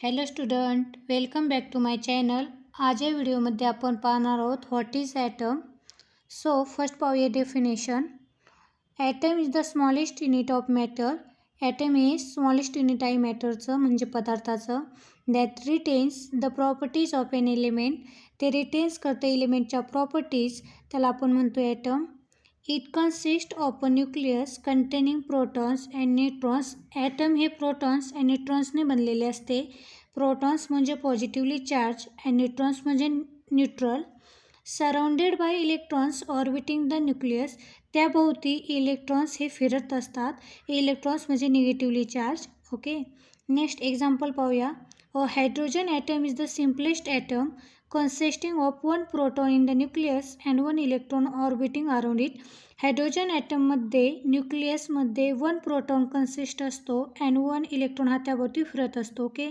Hello student, welcome back to my channel. आज या व्हिडिओमध्ये आपण पाहणार आहोत what is atom. So first पाहूया definition. Atom is the smallest unit of matter. Atom हे स्मॉलेस्ट युनिट आहे मॅटरचं म्हणजे पदार्थाचं. That retains the properties of an element. ते रिटेन्स करतं एलिमेंटच्या प्रॉपर्टीज, त्याला आपण म्हणतो atom. It consist of a nucleus containing protons and neutrons. Atom हे प्रोटॉन्स आणि न्यूट्रॉन्सने बनलेले असते. प्रोटॉन्स म्हणजे पॉझिटिव्हली चार्ज अँड न्यूट्रॉन्स म्हणजे neutral. Surrounded by electrons orbiting the nucleus. त्याभोवती इलेक्ट्रॉन्स हे फिरत असतात. इलेक्ट्रॉन्स म्हणजे negatively charge. Okay, next example पाहूया. A hydrogen atom is the simplest atom consisting of one proton in the nucleus and one electron orbiting around it. Hydrogen ॲटममध्ये न्यूक्लियसमध्ये one proton consist असतो and one electron हा त्याभोवती फिरत असतो. Okay.